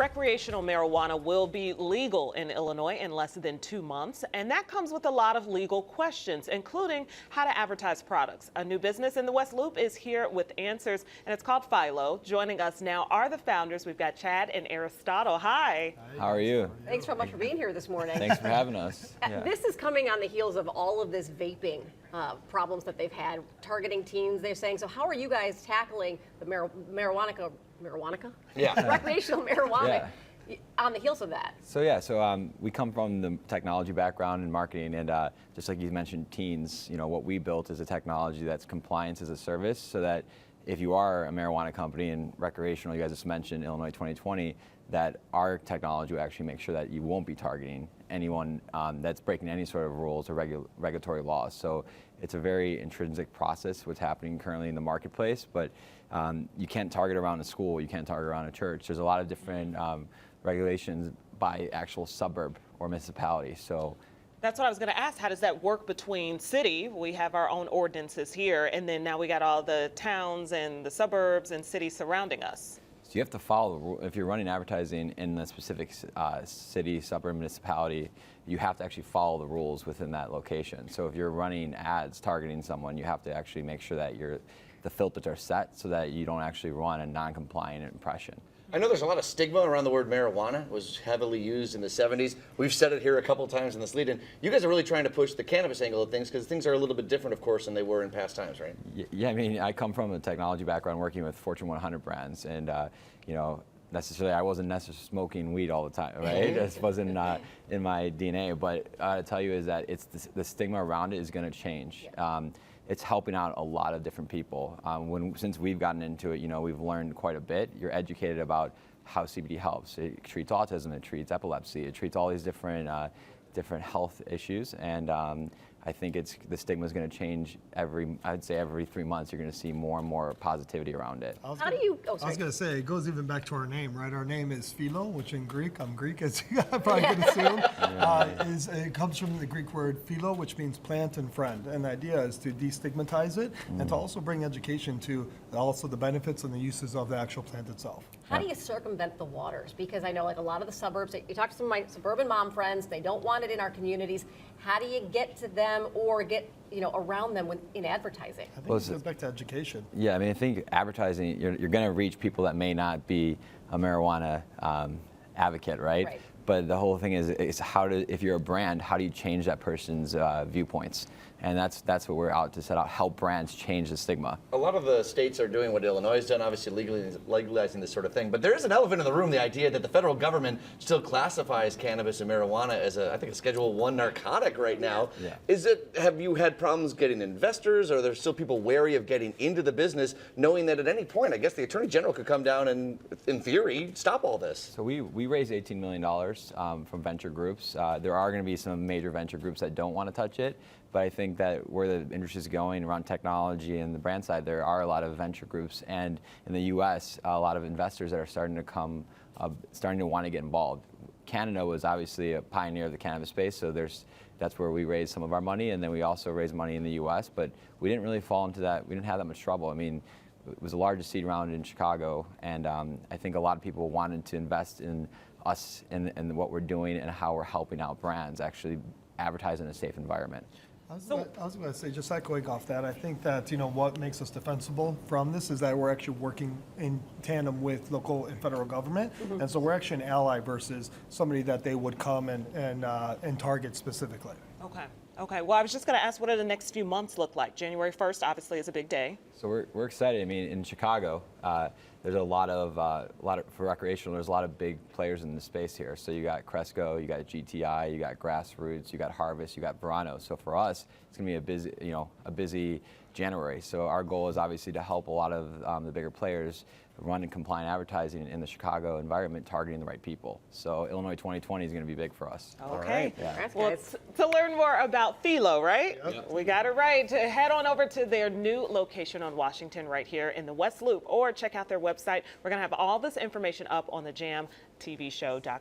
Recreational marijuana will be legal in Illinois in less than 2 months, and that comes with a lot of legal questions, including how to advertise products. A new business in the West Loop is here with answers, and it's called Fyllo. Joining us now are the founders. We've got Chad and Aristotle. Hi. How are you? Thanks so much for being here this morning. Thanks for having us. Yeah. This is coming on the heels of all of this vaping problems that they've had, targeting teens, they're saying. So how are you guys tackling the marijuana? Yeah. Recreational marijuana on the heels of that? So we come from the technology background and marketing, and just like you mentioned, teens, what we built is a technology that's compliance as a service, so that if you are a marijuana company and recreational, you guys just mentioned Illinois 2020, that our technology will actually make sure that you won't be targeting anyone that's breaking any sort of rules or regulatory laws. So it's a very intrinsic process, what's happening currently in the marketplace, but you can't target around a school, you can't target around a church. There's a lot of different regulations by actual suburb or municipality. So that's what I was going to ask. How does that work between city? We have our own ordinances here, and then now we got all the towns and the suburbs and cities surrounding us. So you have to follow the rule. If you're running advertising in a specific city, suburb, municipality, you have to actually follow the rules within that location. So if you're running ads targeting someone, you have to actually make sure that the filters are set so that you don't actually run a non-compliant impression. I know there's a lot of stigma around the word marijuana. It was heavily used in the 70s. We've said it here a couple times in this lead-in. You guys are really trying to push the cannabis angle of things, because things are a little bit different, of course, than they were in past times, right? Yeah, I mean, I come from a technology background working with Fortune 100 brands, and necessarily I wasn't necessarily smoking weed all the time, right? This wasn't in my DNA, but to tell you is that it's the stigma around it is going to change. It's helping out a lot of different people. Since we've gotten into it, we've learned quite a bit. You're educated about how CBD helps. It treats autism, it treats epilepsy, it treats all these different health issues, and I think the stigma is going to change I'd say every 3 months. You're going to see more and more positivity around it. How do you? I was going to say, it goes even back to our name, right? Our name is Fyllo, which in Greek, I'm Greek, as you probably can assume, it comes from the Greek word philo, which means plant and friend. And the idea is to destigmatize it and to also bring education to also the benefits and the uses of the actual plant itself. How do you circumvent the waters? Because I know, like, a lot of the suburbs, you talk to some of my suburban mom friends, they don't want it in our communities. How do you get to them or get around them in advertising? I think it goes back to education. Yeah, I mean, I think advertising, you're going to reach people that may not be a marijuana advocate, right? But the whole thing is if you're a brand, how do you change that person's viewpoints? And that's what we're out to set out, help brands change the stigma. A lot of the states are doing what Illinois has done, obviously legalizing this sort of thing. But there is an elephant in the room, the idea that the federal government still classifies cannabis and marijuana as I think a Schedule I narcotic right now. Yeah. Have you had problems getting investors, or are there still people wary of getting into the business, knowing that at any point, I guess the Attorney General could come down and, in theory, stop all this? So we raised $18 million from venture groups. There are going to be some major venture groups that don't want to touch it. But I think that where the industry is going around technology and the brand side, there are a lot of venture groups, and in the U.S., a lot of investors that are starting to want to get involved. Canada was obviously a pioneer of the cannabis space, so that's where we raised some of our money, and then we also raised money in the U.S., but we didn't really fall into that. We didn't have that much trouble. I mean, it was the largest seed round in Chicago, and I think a lot of people wanted to invest in us and what we're doing and how we're helping out brands actually advertise in a safe environment. I was going to say, just echoing off that, I think that what makes us defensible from this is that we're actually working in tandem with local and federal government, and so we're actually an ally versus somebody that they would come and target specifically. Okay. Well, I was just going to ask, what do the next few months look like? January 1st, obviously, is a big day. So we're excited. I mean, in Chicago, there's a lot of for recreational. There's a lot of big players in the space here. So you got Cresco, you got GTI, you got Grassroots, you got Harvest, you got Verano. So for us, it's going to be a busy January. So our goal is obviously to help a lot of the bigger players run compliant advertising in the Chicago environment, targeting the right people. So Illinois 2020 is going to be big for us. Okay. Yeah. Well, to learn more about Fyllo, right? Yep. We got it right. Head on over to their new location on Washington right here in the West Loop, or check out their website. We're going to have all this information up on the jamtvshow.com.